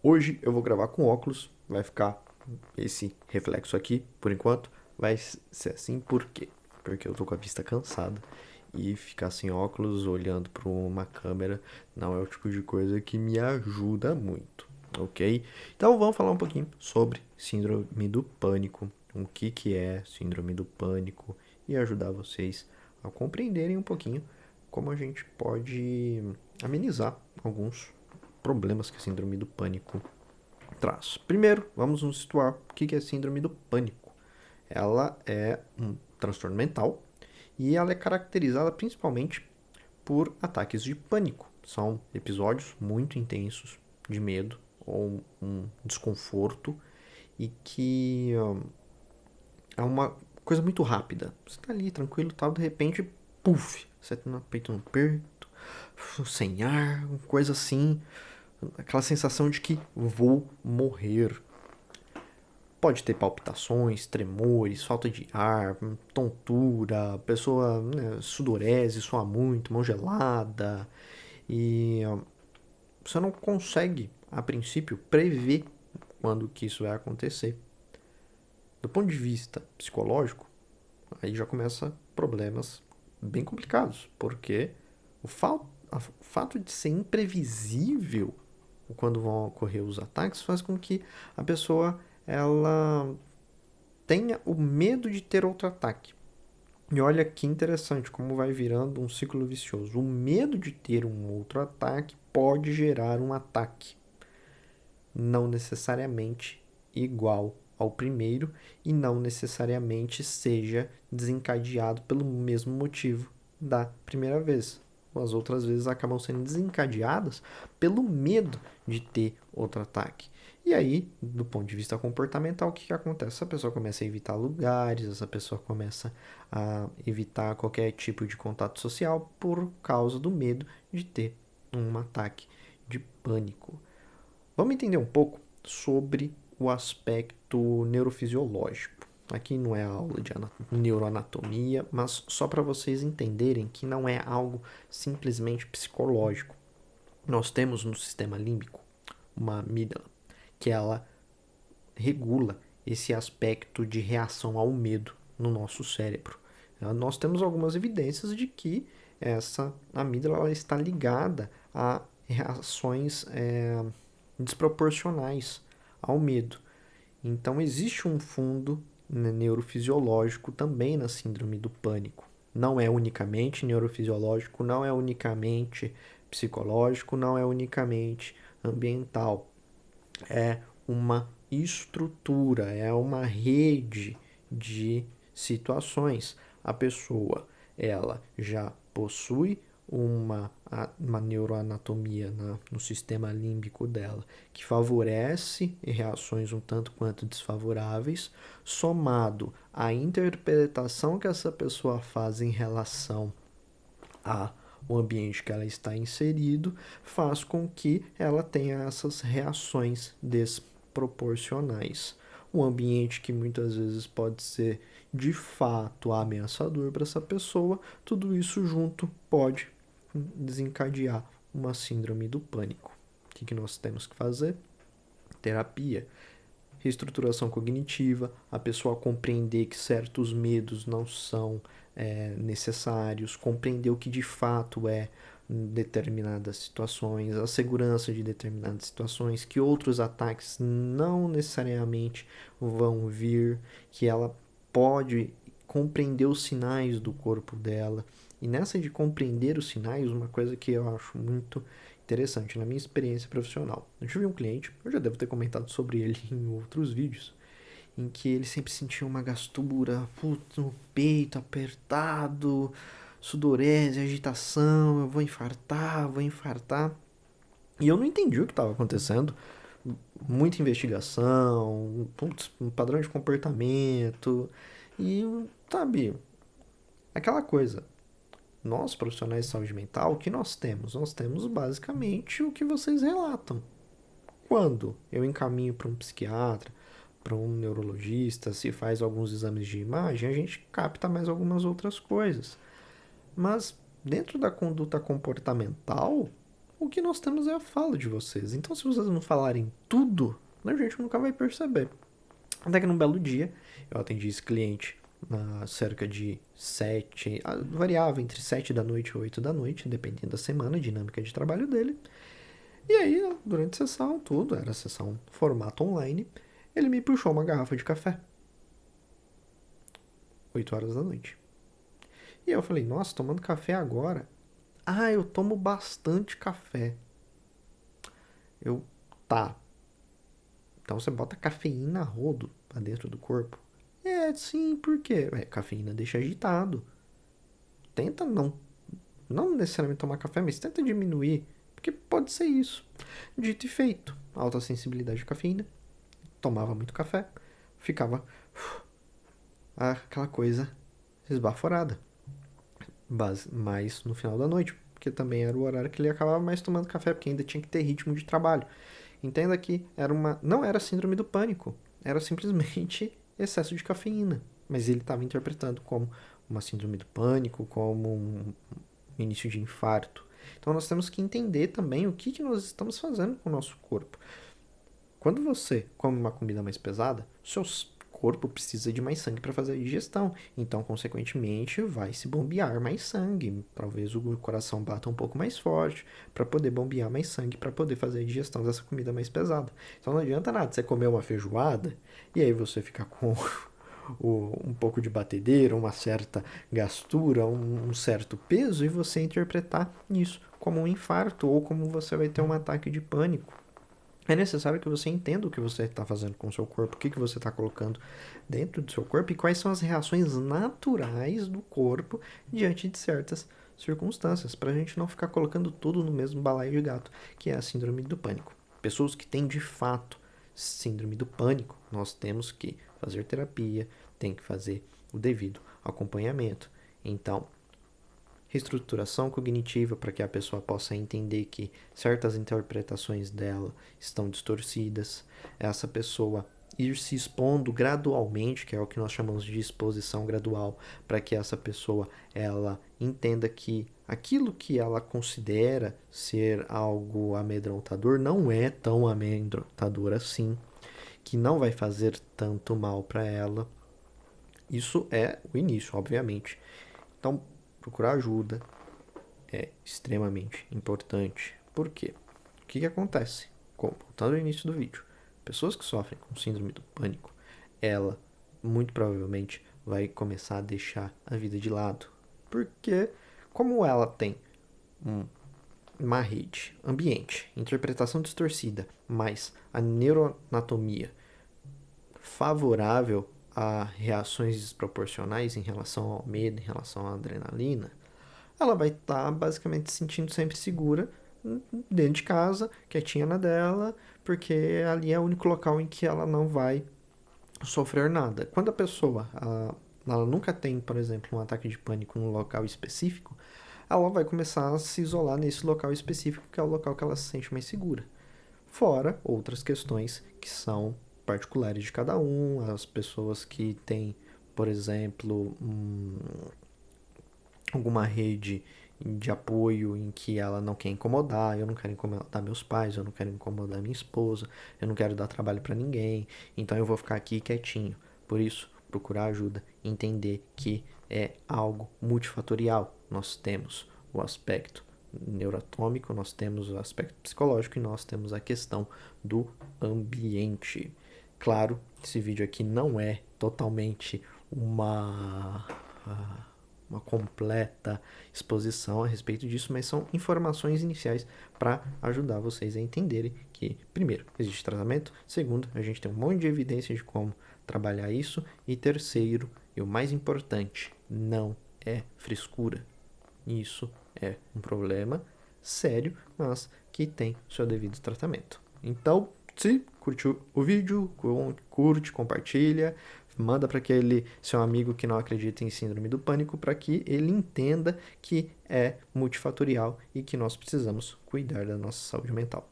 Hoje eu vou gravar com óculos, vai ficar esse reflexo aqui, por enquanto. Vai ser assim por quê? Porque eu tô com a vista cansada e ficar sem óculos olhando para uma câmera não é o tipo de coisa que me ajuda muito, ok? Então vamos falar um pouquinho sobre síndrome do pânico, o que é síndrome do pânico e ajudar vocês a compreenderem um pouquinho como a gente pode amenizar alguns problemas que a síndrome do pânico traz. Primeiro, vamos nos situar o que é a síndrome do pânico. Ela é um transtorno mental e ela é caracterizada principalmente por ataques de pânico. São episódios muito intensos de medo ou um desconforto e que é uma coisa muito rápida. Você tá ali tranquilo, tal, de repente, puf, você tá no peito no aperto, sem ar, coisa assim, aquela sensação de que vou morrer. Pode ter palpitações, tremores, falta de ar, tontura, pessoa, né, sudorese, suar muito, mão gelada. E você não consegue, a princípio, prever quando que isso vai acontecer. Do ponto de vista psicológico, aí já começa problemas bem complicados, porque o fato de ser imprevisível quando vão ocorrer os ataques faz com que a pessoa ela tenha o medo de ter outro ataque. E olha que interessante como vai virando um ciclo vicioso. O medo de ter um outro ataque pode gerar um ataque, não necessariamente igual ao primeiro e não necessariamente seja desencadeado pelo mesmo motivo da primeira vez. As outras vezes acabam sendo desencadeadas pelo medo de ter outro ataque. E aí, do ponto de vista comportamental, o que acontece? Essa pessoa começa a evitar lugares, essa pessoa começa a evitar qualquer tipo de contato social por causa do medo de ter um ataque de pânico. Vamos entender um pouco sobre o aspecto neurofisiológico. Aqui não é aula de neuroanatomia, mas só para vocês entenderem que não é algo simplesmente psicológico. Nós temos no sistema límbico uma amígdala que ela regula esse aspecto de reação ao medo no nosso cérebro. Nós temos algumas evidências de que essa amígdala ela está ligada a reações desproporcionais ao medo. Então, existe um fundo neurofisiológico também na síndrome do pânico. Não é unicamente neurofisiológico, não é unicamente psicológico, não é unicamente ambiental. É uma estrutura, é uma rede de situações. A pessoa, ela já possui uma neuroanatomia no sistema límbico dela que favorece reações um tanto quanto desfavoráveis, somado à interpretação que essa pessoa faz em relação a o ambiente que ela está inserido, faz com que ela tenha essas reações desproporcionais. Um ambiente que muitas vezes pode ser de fato ameaçador para essa pessoa, tudo isso junto pode desencadear uma síndrome do pânico. O que nós temos que fazer? Terapia, reestruturação cognitiva, a pessoa compreender que certos medos não são necessários, compreender o que de fato é determinadas situações, a segurança de determinadas situações, que outros ataques não necessariamente vão vir, que ela pode compreender os sinais do corpo dela. E nessa de compreender os sinais, uma coisa que eu acho muito interessante na minha experiência profissional. Eu tive um cliente, eu já devo ter comentado sobre ele em outros vídeos, em que ele sempre sentia uma gastura, putz, no peito apertado, sudorese, agitação, eu vou infartar, vou infartar. E eu não entendi o que estava acontecendo. Muita investigação, putz, um padrão de comportamento. E, sabe, aquela coisa. Nós, profissionais de saúde mental, o que nós temos? Nós temos basicamente o que vocês relatam. Quando eu encaminho para um psiquiatra, para um neurologista, se faz alguns exames de imagem, a gente capta mais algumas outras coisas. Mas dentro da conduta comportamental, o que nós temos é a fala de vocês. Então, se vocês não falarem tudo, a gente nunca vai perceber. Até que num belo dia, eu atendi esse cliente na cerca de 7, variava entre 7 da noite e 8 da noite, dependendo da semana, a dinâmica de trabalho dele. E aí, durante a sessão, tudo, era sessão formato online, ele me puxou uma garrafa de café. 8 horas da noite. E eu falei, nossa, tomando café agora? Ah, eu tomo bastante café. Tá. Então você bota cafeína a rodo pra dentro do corpo? É, sim, por quê? Cafeína deixa agitado. Tenta não necessariamente tomar café, mas tenta diminuir, porque pode ser isso. Dito e feito, alta sensibilidade à cafeína, tomava muito café, ficava aquela coisa esbaforada. Mas no final da noite, porque também era o horário que ele acabava mais tomando café, porque ainda tinha que ter ritmo de trabalho. Entenda que não era síndrome do pânico, era simplesmente excesso de cafeína. Mas ele estava interpretando como uma síndrome do pânico, como um início de infarto. Então nós temos que entender também o que nós estamos fazendo com o nosso corpo. Quando você come uma comida mais pesada, seu corpo precisa de mais sangue para fazer a digestão. Então, consequentemente, vai se bombear mais sangue. Talvez o coração bata um pouco mais forte para poder bombear mais sangue para poder fazer a digestão dessa comida mais pesada. Então, não adianta nada você comer uma feijoada e aí você ficar com um pouco de batedeira, uma certa gastura, um certo peso e você interpretar isso como um infarto ou como você vai ter um ataque de pânico. É necessário que você entenda o que você está fazendo com o seu corpo, o que você está colocando dentro do seu corpo e quais são as reações naturais do corpo diante de certas circunstâncias, para a gente não ficar colocando tudo no mesmo balaio de gato, que é a síndrome do pânico. Pessoas que têm de fato síndrome do pânico, nós temos que fazer terapia, tem que fazer o devido acompanhamento. Então, reestruturação cognitiva para que a pessoa possa entender que certas interpretações dela estão distorcidas, essa pessoa ir se expondo gradualmente, que é o que nós chamamos de exposição gradual, para que essa pessoa ela entenda que aquilo que ela considera ser algo amedrontador não é tão amedrontador assim, que não vai fazer tanto mal para ela. Isso é o início, obviamente. Então, procurar ajuda é extremamente importante. Por quê? O que acontece? Voltando ao início do vídeo, pessoas que sofrem com síndrome do pânico, ela muito provavelmente vai começar a deixar a vida de lado. Porque, como ela tem uma rede, ambiente, interpretação distorcida, mas a neuroanatomia favorável a reações desproporcionais em relação ao medo, em relação à adrenalina, ela vai estar basicamente se sentindo sempre segura dentro de casa, quietinha na dela, porque ali é o único local em que ela não vai sofrer nada. Quando a pessoa ela nunca tem, por exemplo, um ataque de pânico num local específico, ela vai começar a se isolar nesse local específico, que é o local que ela se sente mais segura. Fora outras questões que são particulares de cada um, as pessoas que têm, por exemplo, alguma rede de apoio em que ela não quer incomodar, eu não quero incomodar meus pais, eu não quero incomodar minha esposa, eu não quero dar trabalho para ninguém, então eu vou ficar aqui quietinho. Por isso, procurar ajuda, entender que é algo multifatorial. Nós temos o aspecto neuroatômico, nós temos o aspecto psicológico e nós temos a questão do ambiente. Claro, esse vídeo aqui não é totalmente uma completa exposição a respeito disso, mas são informações iniciais para ajudar vocês a entenderem que, primeiro, existe tratamento, segundo, a gente tem um monte de evidência de como trabalhar isso, e terceiro, e o mais importante, não é frescura. Isso é um problema sério, mas que tem seu devido tratamento. Então, se curtiu o vídeo, curte, compartilha, manda para aquele seu amigo que não acredita em síndrome do pânico para que ele entenda que é multifatorial e que nós precisamos cuidar da nossa saúde mental.